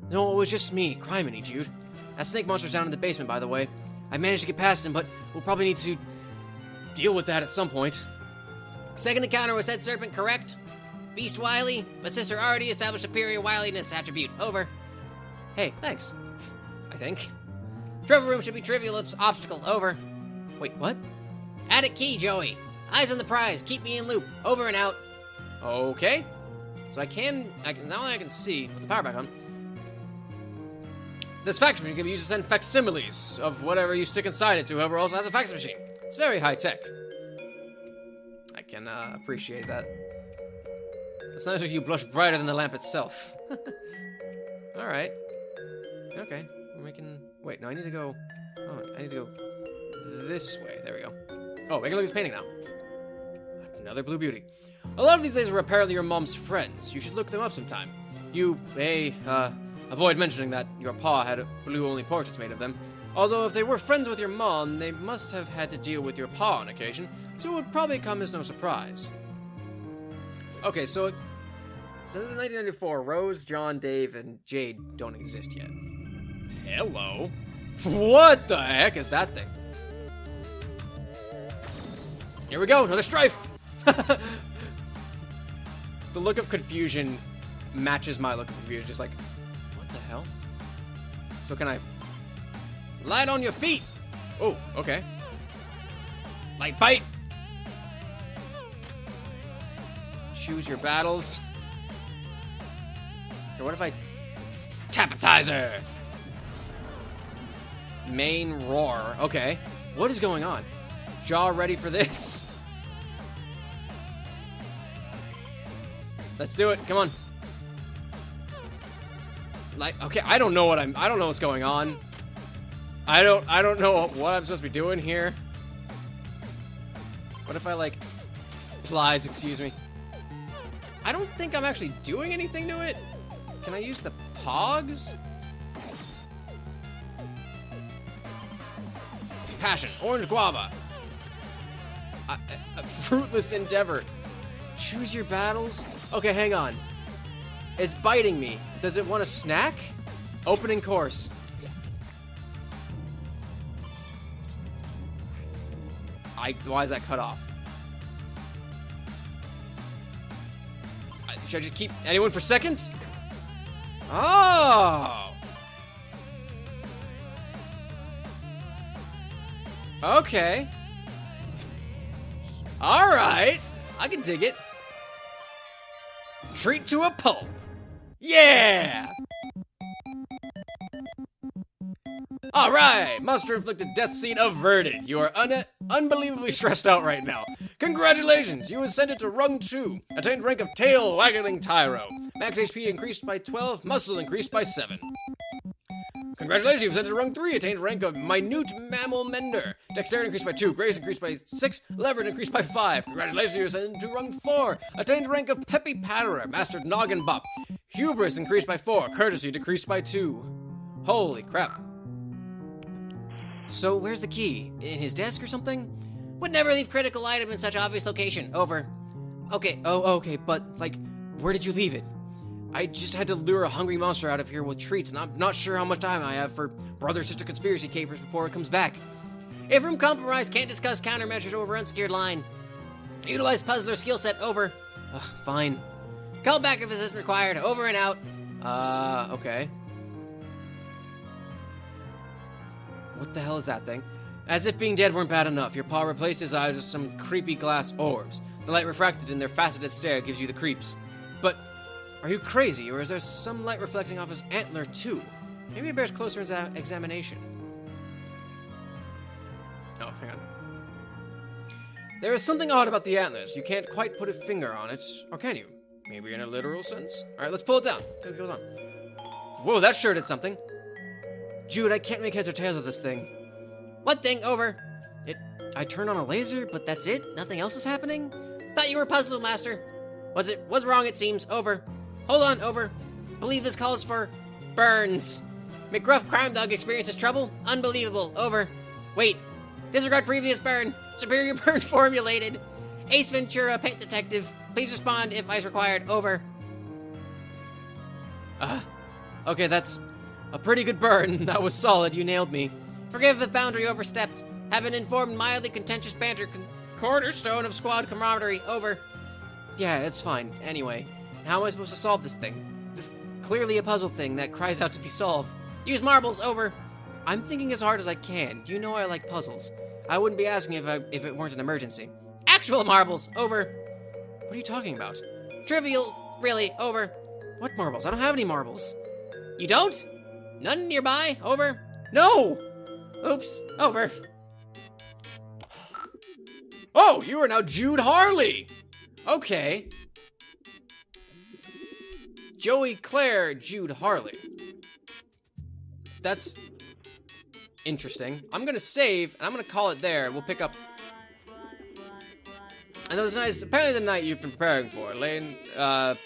No, it was just me, Criminy, Jude. That snake monster's down in the basement, by the way. I managed to get past him, but we'll probably need to deal with that at some point. Second encounter with said serpent, correct? Beast wily, but sister already established superior wiliness attribute. Over. Hey, thanks. I think. Trophy room should be trivial obstacle. Over. Wait, what? Attic key, Joey. Eyes on the prize. Keep me in loop. Over and out. Okay. So I can now that I can see with the power back on. This fax machine can be used to send facsimiles of whatever you stick inside it to whoever also has a fax machine. It's very high tech. I can appreciate that. It's nice if you blush brighter than the lamp itself. Alright. Okay. We can... Wait, no, I need to go... Oh, I need to go this way. There we go. Oh, we can look at this painting now. Another blue beauty. A lot of these days were apparently your mom's friends. You should look them up sometime. You may, avoid mentioning that your pa had blue-only portraits made of them. Although if they were friends with your mom, they must have had to deal with your pa on occasion, so it would probably come as no surprise. Okay, so... Since 1994, Rose, John, Dave, and Jade don't exist yet. Hello? What the heck is that thing? Here we go, another strife! The look of confusion matches my look of confusion, just like, what the hell? So can I... Light on your feet! Oh, okay. Light bite! Choose your battles. Or what if I... Tapetizer! Main roar. Okay. What is going on? Jaw ready for this? Let's do it. Come on. Like, okay, I don't know what's going on. I don't know what I'm supposed to be doing here. What if I, like... Flies, excuse me. I don't think I'm actually doing anything to it. Can I use the pogs? Passion. Orange guava. A fruitless endeavor. Choose your battles? Okay, hang on. It's biting me. Does it want a snack? Opening course. Why is that cut off? Should I just keep anyone for seconds? Oh! Okay. Alright. I can dig it. Treat to a pulp. Yeah! Alright! Monster-inflicted death scene averted. You are unbelievably stressed out right now. Congratulations! You ascended to rung 2. Attained rank of tail-waggling tyro. Max HP increased by 12. Muscle increased by 7. Congratulations, you've ascended to rung 3. Attained rank of minute mammal mender. Dexterity increased by 2. Grace increased by 6. Leverage increased by 5. Congratulations, you ascended to rung 4. Attained rank of peppy patterer. Mastered noggin bop. Hubris increased by 4. Courtesy decreased by 2. Holy crap. So, where's the key? In his desk or something? Would never leave critical item in such obvious location. Over. Okay, okay, but, like, where did you leave it? I just had to lure a hungry monster out of here with treats, and I'm not sure how much time I have for brother-sister conspiracy capers before it comes back. If room compromised, can't discuss countermeasures over unsecured line. Utilize puzzler skill set. Over. Ugh, fine. Call back if assist required. Over and out. Okay. What the hell is that thing? As if being dead weren't bad enough, your paw replaced his eyes with some creepy glass orbs. The light refracted in their faceted stare gives you the creeps. But, are you crazy, or is there some light reflecting off his antler too? Maybe it bears closer examination. Oh, hang on. There is something odd about the antlers. You can't quite put a finger on it, or can you? Maybe in a literal sense? Alright, let's pull it down. See what goes on. Whoa, that sure did something. Jude, I can't make heads or tails of this thing. What thing? Over. I turned on a laser, but that's it? Nothing else is happening? Thought you were puzzled, Master. Was wrong, it seems. Over. Hold on, over. Believe this calls for burns. McGruff Crime Dog experiences trouble? Unbelievable. Over. Wait. Disregard previous burn. Superior burn formulated. Ace Ventura, Pet Detective. Please respond if ice required. Over. Okay, that's a pretty good burn. That was solid. You nailed me. Forgive if boundary overstepped. Have been informed mildly contentious banter cornerstone of squad camaraderie. Over. Yeah, it's fine. Anyway, how am I supposed to solve this thing? This clearly a puzzle thing that cries out to be solved. Use marbles. Over. I'm thinking as hard as I can. You know I like puzzles. I wouldn't be asking if it weren't an emergency. Actual marbles. Over. What are you talking about? Trivial. Really. Over. What marbles? I don't have any marbles. You don't? None nearby? Over. No! Oops. Over. Oh, you are now Jude Harley! Okay. Joey Claire Jude Harley. That's interesting. I'm gonna save, and I'm gonna call it there. We'll pick up. And that was nice. Apparently, the night you've been preparing for, laying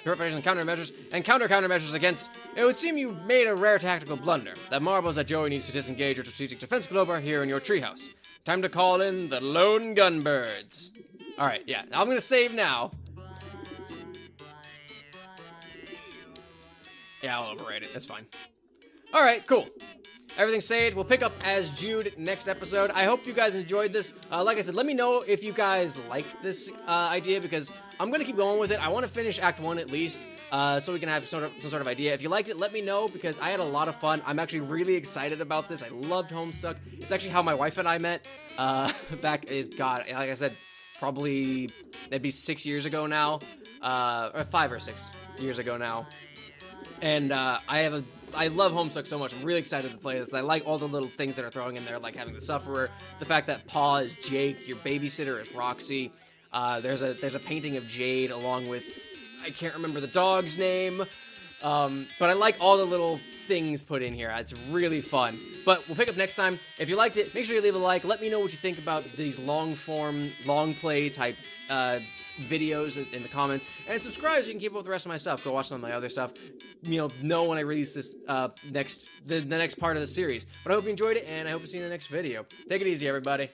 preparation and countermeasures against. It would seem you made a rare tactical blunder. The marbles that Joey needs to disengage your strategic defense globe are here in your treehouse. Time to call in the lone gunbirds. All right, yeah, I'm gonna save now. Yeah, I'll overrate it. That's fine. All right, cool. Everything's saved. We'll pick up as Jude next episode. I hope you guys enjoyed this. Like I said, let me know if you guys like this idea, because I'm going to keep going with it. I want to finish Act 1 at least, so we can have some sort of idea. If you liked it, let me know, because I had a lot of fun. I'm actually really excited about this. I loved Homestuck. It's actually how my wife and I met back, God, like I said, probably, it'd be 6 years ago now, or 5 or 6 years ago now. And I love Homestuck so much. I'm really excited to play this. I like all the little things that are throwing in there, like having the Sufferer, the fact that Paw is Jake, your babysitter is Roxy. There's a painting of Jade along with, I can't remember the dog's name, but I like all the little things put in here. It's really fun. But we'll pick up next time. If you liked it, make sure you leave a like. Let me know what you think about these long-form, long-play type videos in the comments, and subscribe so you can keep up with the rest of my stuff. Go watch some of my other stuff. Know when I release this the next part of the series. But I hope you enjoyed it, and I hope to see you in the next video. Take it easy, everybody.